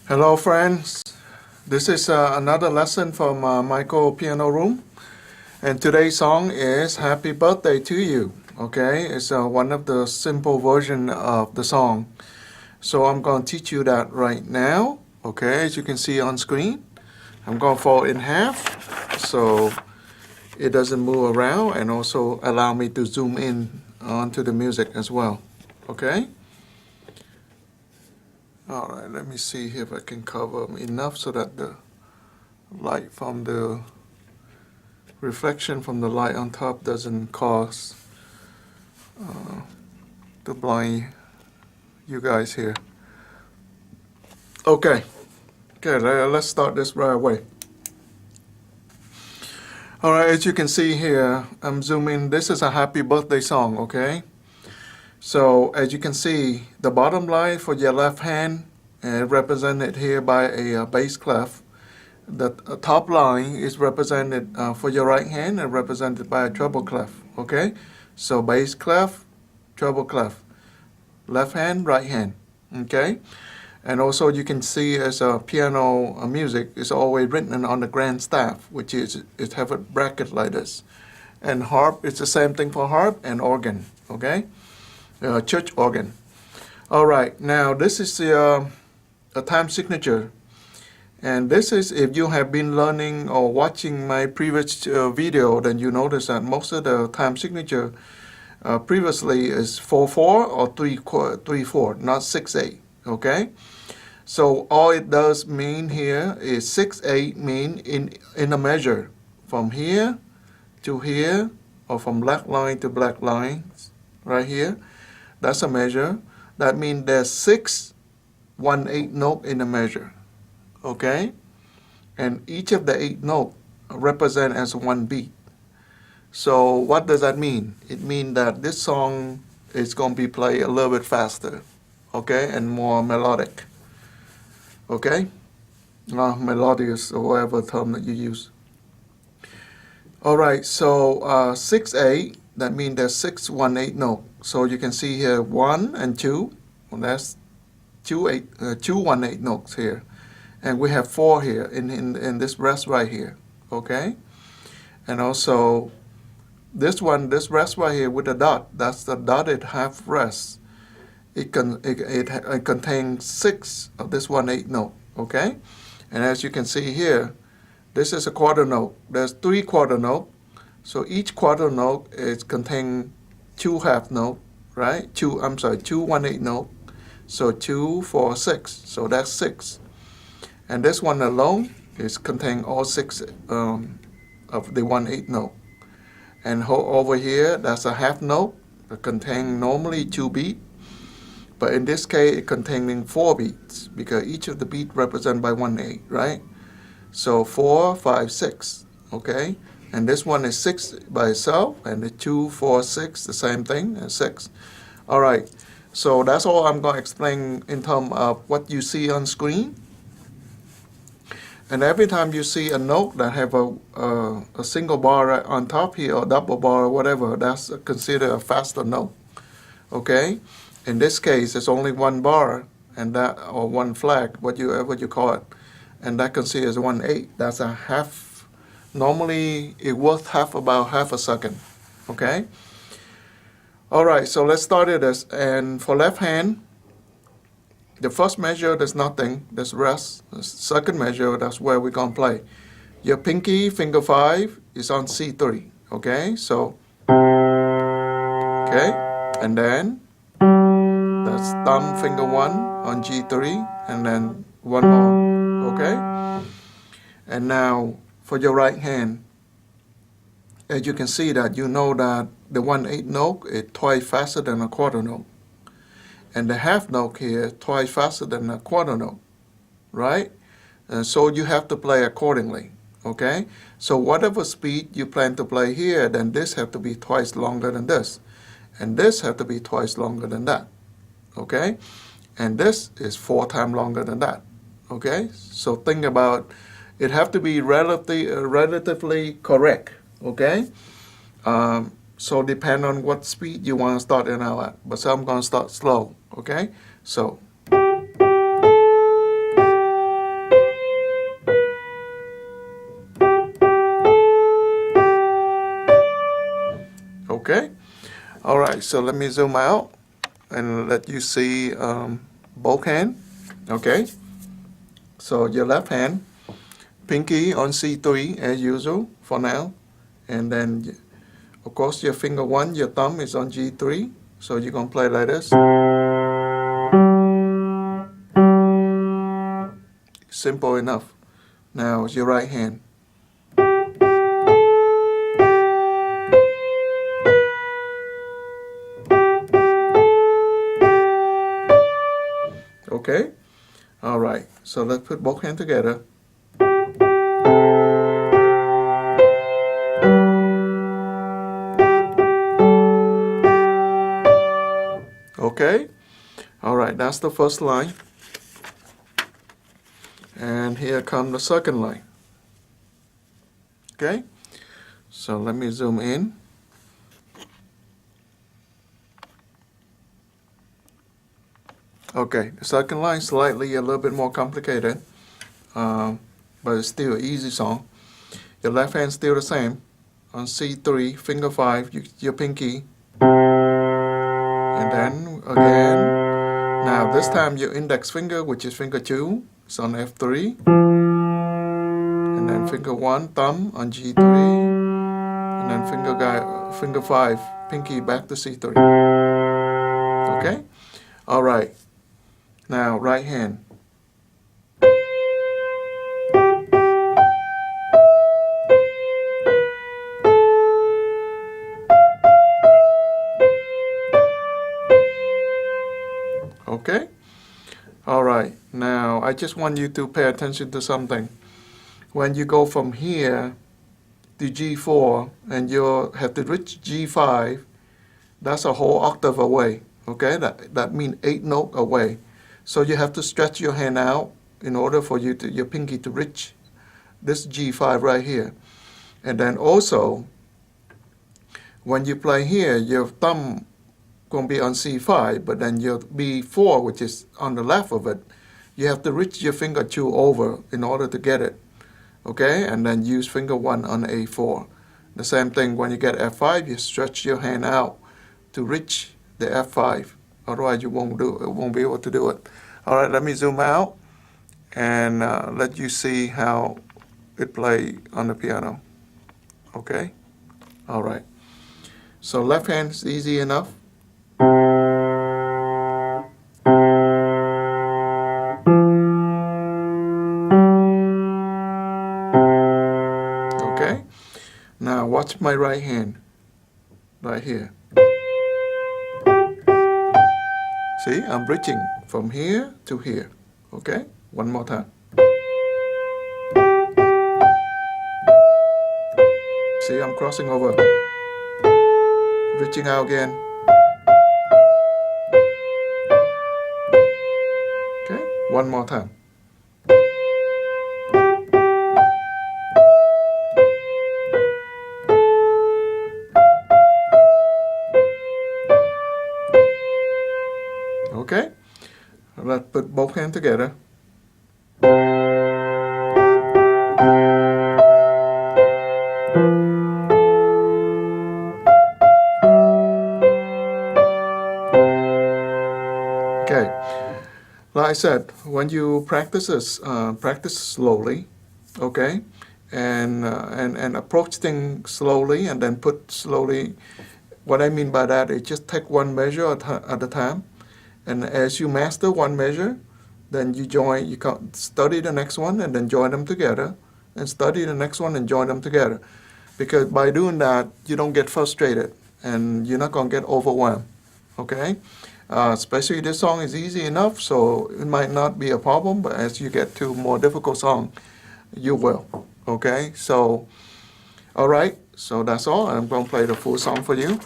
Hello friends, this is another lesson from Michael Piano Room, and today's song is Happy Birthday to You. Okay, it's one of the simple version of the song. So I'm going to teach you that right now. Okay, as you can see on screen, I'm going to fold in half so it doesn't move around, and also allow me to zoom in onto the music as well. Okay. All right, let me see if I can cover enough so that the light from the reflection from the light on top doesn't cause to blind you guys here. Okay, let's start this right away. All right, as you can see here, I'm zooming. This is a happy birthday song, okay? So as you can see, the bottom line for your left hand represented here by a bass clef. The top line is represented for your right hand and represented by a treble clef, okay? So bass clef, treble clef, left hand, right hand, okay? And also you can see as a piano music is always written on the grand staff, which is it have a bracket like this. And harp, it's the same thing for harp and organ, okay? Church organ. All right, now this is a time signature. And this is, if you have been learning or watching my previous video, then you notice that most of the time signature previously is 4/4 or 3/4, not 6/8, okay? So all it does mean here is 6/8 mean in a measure from here to here, or from black line to black lines, right here. That's a measure. That means there's 6 1/8 note in a measure. Okay, and each of the 8 notes represent as one beat. So what does that mean? It means that this song is going to be played a little bit faster, okay, and more melodic, okay, melodious, or whatever term that you use. All right, so 6/8, that means there's 6 1/8 notes. So you can see here 1 and 2, well, that's 2 1/8 notes here. And we have 4 here in this rest right here, okay? And also this rest right here with the dot, that's the dotted half rest. It contains 6 of this 1/8 note, okay? And as you can see here, this is a quarter note. There's 3 quarter note. So each quarter note is contain 2 half note, right? 2 1/8 note. So 2, 4, 6. So that's 6. And this one alone is contain all 6 of the 1/8 note. And over here, that's a half note that contain normally 2 beats. But in this case, it containing 4 beats because each of the beats represented by 1/8, right? So 4, 5, 6, okay? And this one is 6 by itself, and the 2, 4, 6, the same thing, and 6. All right, so that's all I'm going to explain in terms of what you see on screen. And every time you see a note that have a single bar right on top here, or double bar or whatever, that's considered a faster note, okay? In this case, it's only 1 bar, and that, or 1 flag, whatever you call it, and that considered as 1/8. That's a half. Normally, it worth about half a second, okay? All right, so let's start it as, and for left hand, the first measure, there's nothing, there's rest. The second measure, that's where we're going to play. Your pinky, finger 5, is on C3, okay? So, okay, and then that's thumb, finger 1 on G3, and then 1 more, okay? And now, for your right hand, as you can see that, you know that the 1/8 note is twice faster than a quarter note. And the half note here twice faster than a quarter note, right? And so you have to play accordingly, okay? So whatever speed you plan to play here, then this have to be twice longer than this. And this have to be twice longer than that, okay? And this is 4 times longer than that, okay? So think about, it have to be relatively correct, okay? So depend on what speed you want to start it out at. But so I'm going to start slow, okay? So right, so let me zoom out and let you see both hands. Okay, so your left hand, pinky on C3 as usual for now, and then of course your finger 1, your thumb is on G3, so you're going to play like this. Simple enough. Now it's your right hand. Okay? All right, so let's put both hands together. Okay? All right, that's the first line. And here comes the second line. Okay? So let me zoom in. Okay, the second line is slightly a little bit more complicated, but it's still an easy song. Your left hand still the same. On C3, finger 5, your pinky. And then again. Now this time your index finger, which is finger 2, is on F3. And then finger 1, thumb on G3. And then finger 5, pinky back to C3. Okay? All right. Now right hand. Okay? All right. Now I just want you to pay attention to something. When you go from here to G4 and you have to reach G5, that's a whole octave away. Okay? That means 8 notes away. So you have to stretch your hand out in order for your pinky to reach this G5 right here. And then also, when you play here, your thumb going to be on C5, but then your B4, which is on the left of it, you have to reach your finger 2 over in order to get it. Okay? And then use finger 1 on A4. The same thing when you get F5, you stretch your hand out to reach the F5. Otherwise, you won't be able to do it. All right, let me zoom out and let you see how it plays on the piano. Okay? All right. So left hand is easy enough. Okay? Now watch my right hand right here. See, I'm reaching from here to here. Okay? One more time. See, I'm crossing over. Reaching out again. Okay? One more time. Okay? Let's put both hands together. Okay. Like I said, when you practice this, practice slowly, okay? And approach things slowly and then put slowly. What I mean by that is just take one measure at a time. And as you master one measure, then you can study the next one and then join them together, and study the next one and join them together. Because by doing that, you don't get frustrated and you're not going to get overwhelmed, okay? Especially this song is easy enough, so it might not be a problem, but as you get to more difficult song, you will, okay? So, all right, so that's all. I'm going to play the full song for you.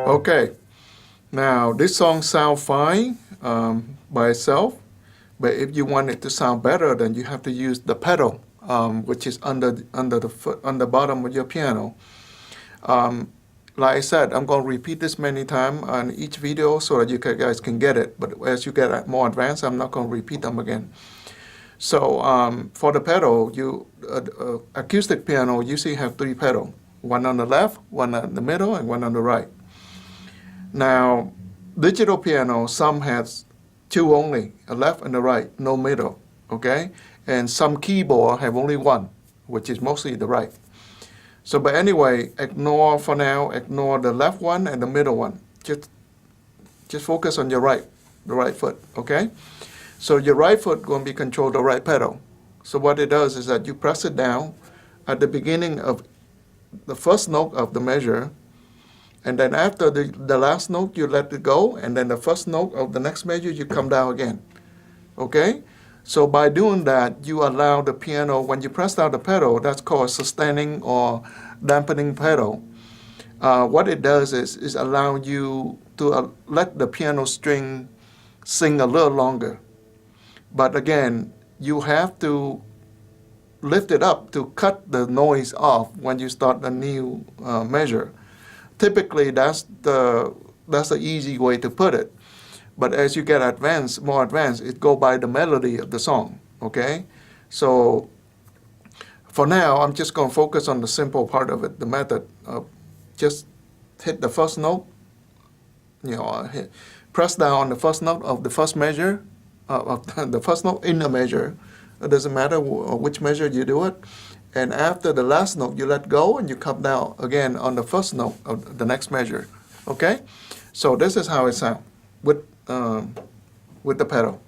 Okay, now this song sounds fine by itself, But if you want it to sound better, then you have to use the pedal, which is under the foot, on the bottom of your piano. Like I said, I'm going to repeat this many times on each video so that you guys can get it. But as you get more advanced, I'm not going to repeat them again. So for the pedal, acoustic piano usually have 3 pedals. One on the left, one in the middle, and one on the right. Now, digital piano, some has 2 only, a left and a right, no middle, okay? And some keyboard have only 1, which is mostly the right. So, but anyway, ignore the left one and the middle one. Just focus on your the right foot, okay? So your right foot going to be control the right pedal. So what it does is that you press it down at the beginning of the first note of the measure, and then after the last note, you let it go, and then the first note of the next measure, you come down again, okay? So by doing that, you allow the piano, when you press down the pedal, that's called sustaining or dampening pedal. What it does is allow you to let the piano string sing a little longer. But again, you have to lift it up to cut the noise off when you start a new measure. Typically, that's the easy way to put it. But as you get more advanced, it go by the melody of the song, okay? So for now, I'm just going to focus on the simple part of it, the method of just hit the first note, press down on the first note of the first measure, of the first note in the measure. It doesn't matter which measure you do it. And after the last note, you let go and you come down again on the first note of the next measure, okay? So this is how it sounds with the pedal.